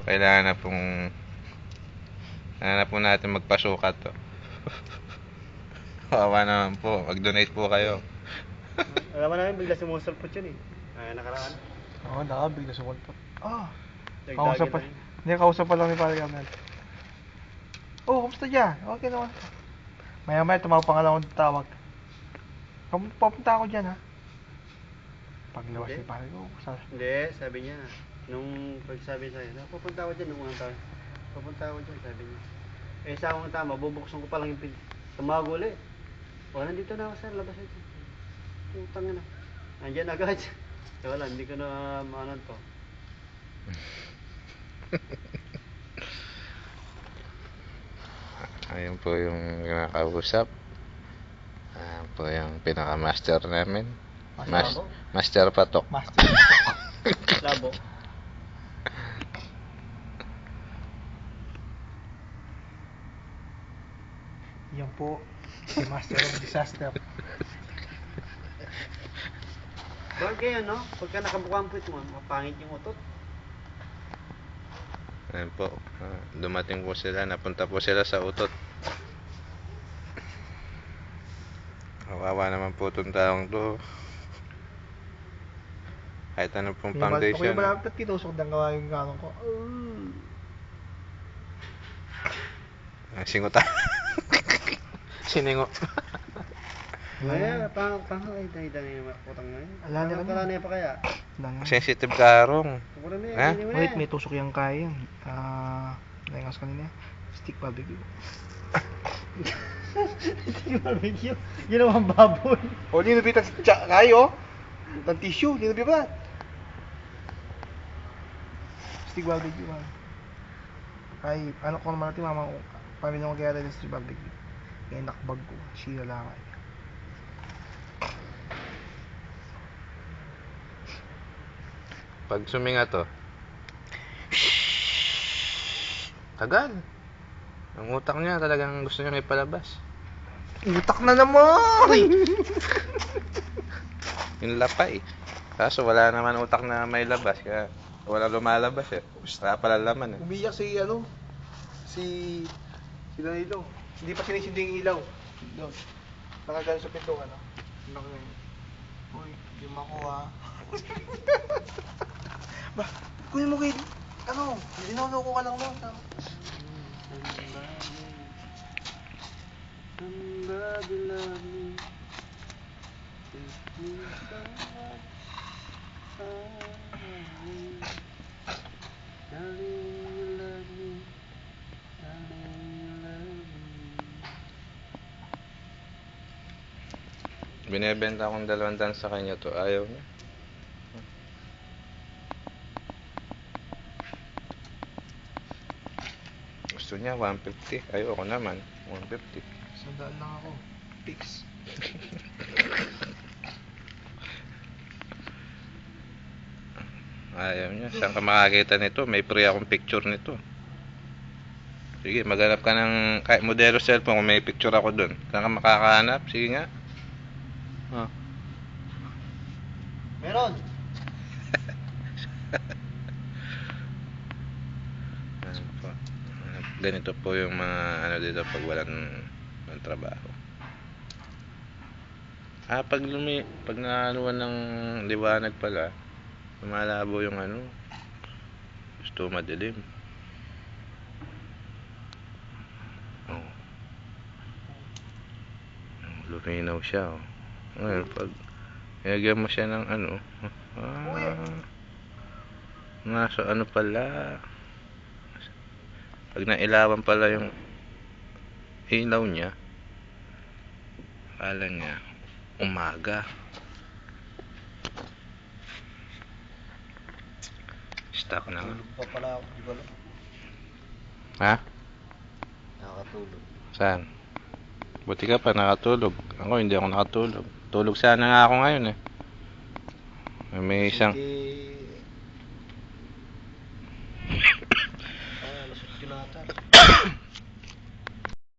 Kailangan na po natin magpasukat to. Kawawa naman po, mag-donate po kayo. Alam mo namin, bigla sumusulpot yun eh. Ay, nakaraan. Oo, bigla sumulpot. Dagdagan Kausap pa. na yun. Hindi, kausap pa lang ni Pare Carmel. Kumusta dyan? Okay naman. Maya-maya, tumawag pa nga lang akong tawag. Papunta ako dyan, ha? Paglawas Hindi. ni Pare ko. Hindi, sabi niya. Nung pagsabi sa'yo, pupunta ako dyan nung unang taon. Pupunta ako dyan, sabi niya. Eh, sa akong tama, bubuksan ko pa lang yung pinto. Tumawag ulit. Nandito na ako sir, labas ito. Putang na. Nandiyan agad. Wala, hindi ko na maanan to. Ayun po yung kinakausap. Ayan po yung pinaka-master namin. Master Patok. Master. Labo. Yan po, si Master of Disaster. Bakit kaya no? Pagka nakabukampit mo, mapangit yung utot. Ayan po. Dumating po sila. Napunta po sila sa utot. Kawawa naman po itong taong to. Kahit ano pong foundation. Ako yung malapit at tinusok ng gawa yung ganong ko. Singutan. Siningo. Ay, ay, dahil yung putang na yun. Wala na pa kaya. Sensitive ka arong. Wala na Ha? yun. Wait, may tusok yung kaya yan. Naingas kanina. Stick barbecue. Stick barbecue? Yun naman baboy. Ninubitan kayo. Ng tissue, ninubitan. Stick barbecue man. Ay, ano ko naman natin mama, pamilya mo kaya rin stick barbecue. Kaya nakbag ko, sila lang ay. Pag suminga to, tagal. Ang utak niya talagang gusto niya ipalabas. Utak na naman! Yung lapay. Kaso wala naman utak na may labas. Kaya wala lumalabas eh. Wala pala laman eh. Umiyak si Danilo. Hindi pa sinisindi yung ilaw. Doon. Nakagano sa pinto, ano? Uy, hindi makuha. Ba, kunin mo kayo, linuloko ka lang mo. Somebody love me. Take me somewhere. Darling, you love me. Darling, you love me. Binebenta akong 200 sa kanya to. Ayaw niya. Gusto niya 150. Ayoko naman. 150. Sandaan lang ako. Fix. Ayaw niya. Saan ka makakita nito? May free akong picture nito. Sige, maghanap ka ng kahit modelo cellphone kung may picture ako dun. Saan ka makakahanap? Sige nga. Meron. Ganito po yung mga ano dito pag walang trabaho. Pag naanuan ng liwanag pala, lumalabo yung ano. Gusto madilim. Luminaw siya. Ngayon, pag nilagyan mo siya ng ano, nasa ano pala, pag nailawan pala yung ilaw niya, akala niya umaga. Stuck na nga. Tulog pa pala ako, di ba lang? Ha? Nakakatulog. Saan? Buti ka pa nakatulog. Ako hindi ako nakatulog. Tulog sana nga ako ngayon eh. May isang